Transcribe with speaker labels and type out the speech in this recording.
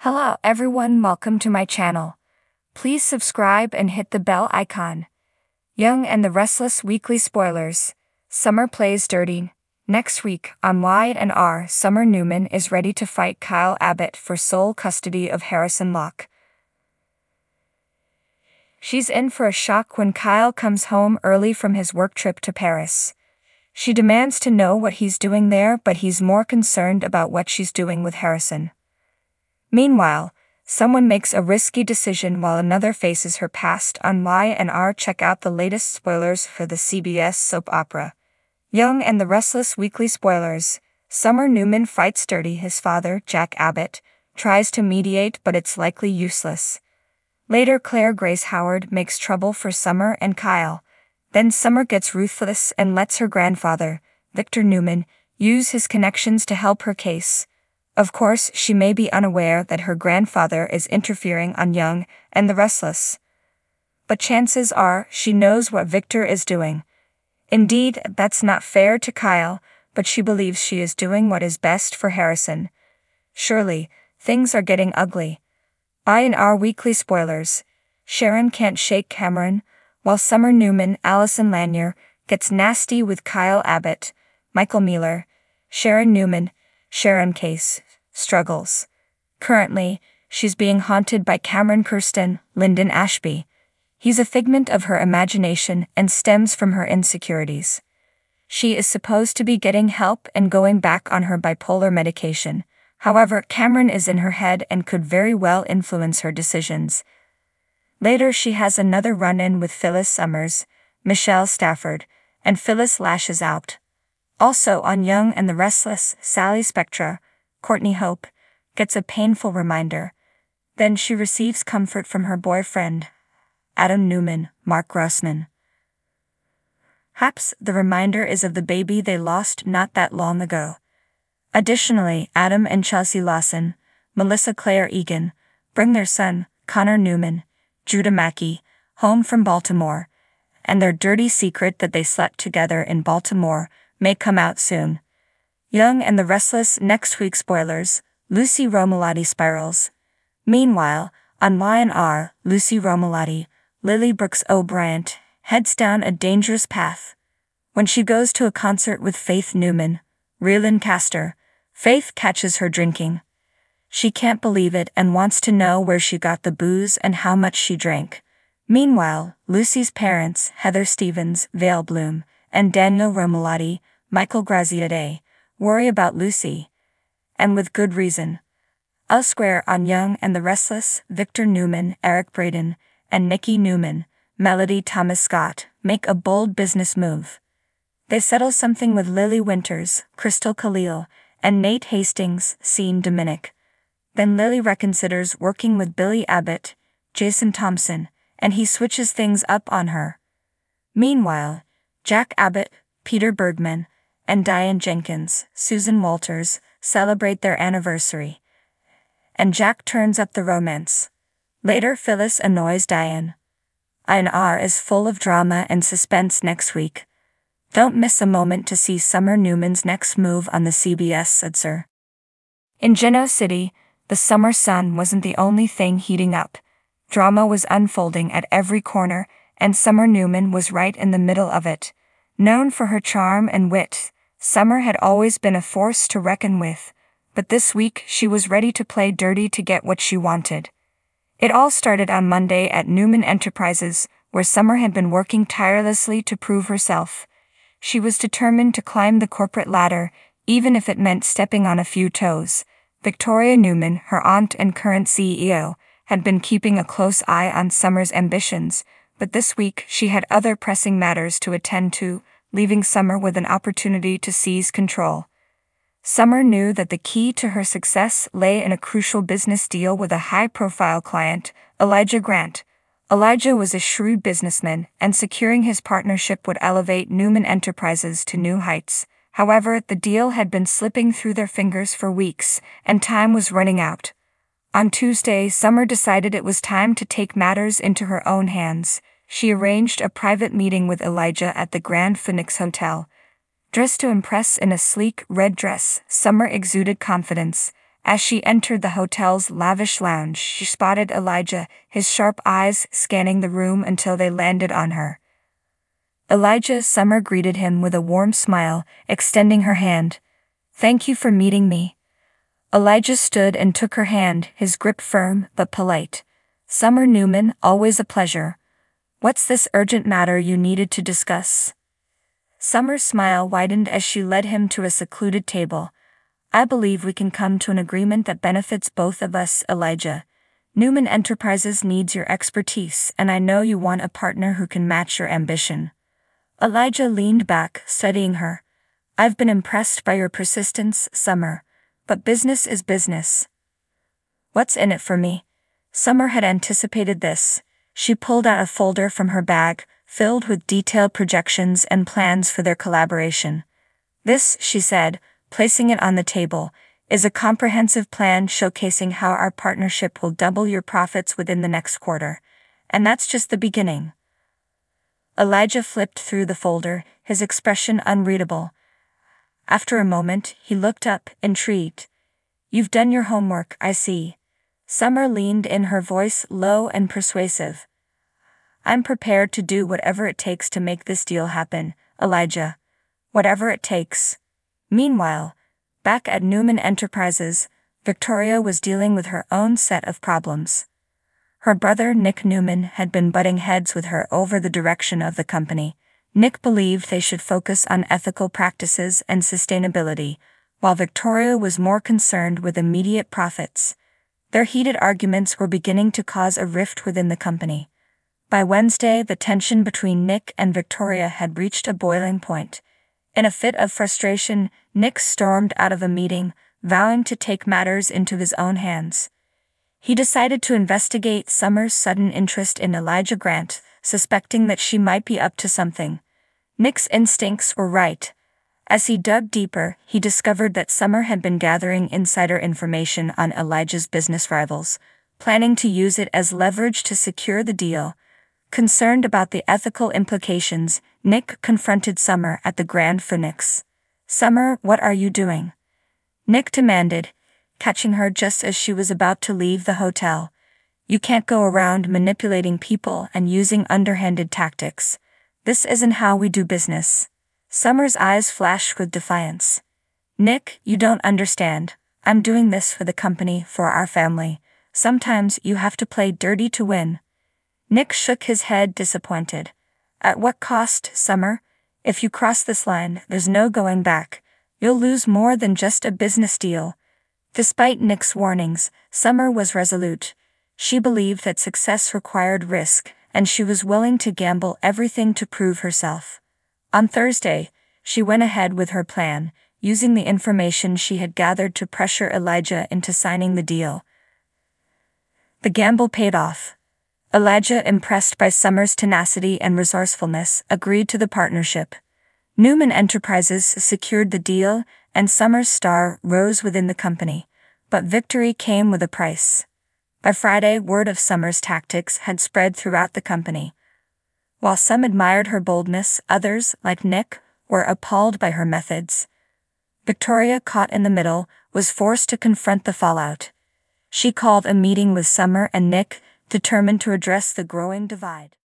Speaker 1: Hello everyone, welcome to my channel. Please subscribe and hit the bell icon. Young and the Restless weekly spoilers. Summer plays dirty. Next week on Y&R, Summer Newman is ready to fight Kyle Abbott for sole custody of Harrison Locke. She's in for a shock when Kyle comes home early from his work trip to Paris. She demands to know what he's doing there, but he's more concerned about what she's doing with Harrison. Meanwhile, someone makes a risky decision while another faces her past on Y&R. Check out the latest spoilers for the CBS soap opera. Young and the Restless weekly spoilers. Summer Newman fights dirty. His father, Jack Abbott, tries to mediate, but it's likely useless. Later, Claire Grace Howard makes trouble for Summer and Kyle. Then Summer gets ruthless and lets her grandfather, Victor Newman, use his connections to help her case. Of course, she may be unaware that her grandfather is interfering on Young and the Restless. But chances are she knows what Victor is doing. Indeed, that's not fair to Kyle, but she believes she is doing what is best for Harrison. Surely, things are getting ugly. Y&R weekly spoilers. Sharon can't shake Cameron, while Summer Newman, Allison Lanier, gets nasty with Kyle Abbott. Michael Miller, Sharon Newman, Sharon case, struggles. Currently, she's being haunted by Cameron Kirsten, Lyndon Ashby. He's a figment of her imagination and stems from her insecurities. She is supposed to be getting help and going back on her bipolar medication. However, Cameron is in her head and could very well influence her decisions. Later, she has another run-in with Phyllis Summers, Michelle Stafford, and Phyllis lashes out. Also on Young and the Restless, Sally Spectra, Courtney Hope, gets a painful reminder. Then she receives comfort from her boyfriend, Adam Newman, Mark Grossman. Perhaps the reminder is of the baby they lost not that long ago. Additionally, Adam and Chelsea Lawson, Melissa Claire Egan, bring their son, Connor Newman, Judah Mackey, home from Baltimore, and their dirty secret that they slept together in Baltimore may come out soon. Young and the Restless next week spoilers. Lucy Romolotti spirals. Meanwhile, on Y&R, Lucy Romolotti, Lily Brooks O'Brien, heads down a dangerous path. When she goes to a concert with Faith Newman, Raylan Castor, Faith catches her drinking. She can't believe it and wants to know where she got the booze and how much she drank. Meanwhile, Lucy's parents, Heather Stevens, Vale Bloom, and Daniel Romolotti, Michael Graziadei, worry about Lucy. And with good reason. Elsewhere on Young and the Restless, Victor Newman, Eric Braden, and Nikki Newman, Melody Thomas Scott, make a bold business move. They settle something with Lily Winters, Crystal Khalil, and Nate Hastings, Sean Dominic. Then Lily reconsiders working with Billy Abbott, Jason Thompson, and he switches things up on her. Meanwhile, Jack Abbott, Peter Bergman, and Diane Jenkins, Susan Walters, celebrate their anniversary. And Jack turns up the romance. Later, Phyllis annoys Diane. Y&R is full of drama and suspense next week. Don't miss a moment to see Summer Newman's next move on the CBS Sudser. In Genoa City, the summer sun wasn't the only thing heating up. Drama was unfolding at every corner, and Summer Newman was right in the middle of it. Known for her charm and wit, Summer had always been a force to reckon with, but this week she was ready to play dirty to get what she wanted. It all started on Monday at Newman Enterprises, where Summer had been working tirelessly to prove herself. She was determined to climb the corporate ladder, even if it meant stepping on a few toes. Victoria Newman, her aunt and current CEO, had been keeping a close eye on Summer's ambitions, but this week she had other pressing matters to attend to, leaving Summer with an opportunity to seize control. Summer knew that the key to her success lay in a crucial business deal with a high-profile client, Elijah Grant. Elijah was a shrewd businessman, and securing his partnership would elevate Newman Enterprises to new heights. However, the deal had been slipping through their fingers for weeks, and time was running out. On Tuesday, Summer decided it was time to take matters into her own hands. She arranged a private meeting with Elijah at the Grand Phoenix Hotel. Dressed to impress in a sleek red dress, Summer exuded confidence, As she entered the hotel's lavish lounge, she spotted Elijah, his sharp eyes scanning the room until they landed on her. Elijah Summer greeted him with a warm smile, extending her hand. "Thank you for meeting me." Elijah stood and took her hand, his grip firm but polite. "Summer Newman, always a pleasure. What's this urgent matter you needed to discuss?" Summer's smile widened as she led him to a secluded table. "I believe we can come to an agreement that benefits both of us, Elijah. Newman Enterprises needs your expertise, and I know you want a partner who can match your ambition." Elijah leaned back, studying her. "I've been impressed by your persistence, Summer. But business is business. What's in it for me?" Summer had anticipated this. She pulled out a folder from her bag, filled with detailed projections and plans for their collaboration. "This," she said, placing it on the table, "is a comprehensive plan showcasing how our partnership will double your profits within the next quarter. And that's just the beginning." Elijah flipped through the folder, his expression unreadable. After a moment, he looked up, intrigued. "You've done your homework, I see." Summer leaned in, her voice low and persuasive. "I'm prepared to do whatever it takes to make this deal happen, Elijah. Whatever it takes." Meanwhile, back at Newman Enterprises, Victoria was dealing with her own set of problems. Her brother Nick Newman had been butting heads with her over the direction of the company. Nick believed they should focus on ethical practices and sustainability, while Victoria was more concerned with immediate profits. Their heated arguments were beginning to cause a rift within the company. By Wednesday, the tension between Nick and Victoria had reached a boiling point. In a fit of frustration, Nick stormed out of a meeting, vowing to take matters into his own hands. He decided to investigate Summer's sudden interest in Elijah Grant, suspecting that she might be up to something. Nick's instincts were right. As he dug deeper, he discovered that Summer had been gathering insider information on Elijah's business rivals, planning to use it as leverage to secure the deal. Concerned about the ethical implications, Nick confronted Summer at the Grand Phoenix. "Summer, what are you doing?" Nick demanded, catching her just as she was about to leave the hotel. "You can't go around manipulating people and using underhanded tactics. This isn't how we do business." Summer's eyes flashed with defiance. "Nick, you don't understand. I'm doing this for the company, for our family. Sometimes you have to play dirty to win." Nick shook his head, disappointed. "At what cost, Summer? If you cross this line, there's no going back. You'll lose more than just a business deal." Despite Nick's warnings, Summer was resolute. She believed that success required risk, and she was willing to gamble everything to prove herself. On Thursday, she went ahead with her plan, using the information she had gathered to pressure Elijah into signing the deal. The gamble paid off. Elijah, impressed by Summer's tenacity and resourcefulness, agreed to the partnership. Newman Enterprises secured the deal, and Summer's star rose within the company. But victory came with a price. By Friday, word of Summer's tactics had spread throughout the company. While some admired her boldness, others, like Nick, were appalled by her methods. Victoria, caught in the middle, was forced to confront the fallout. She called a meeting with Summer and Nick, determined to address the growing divide.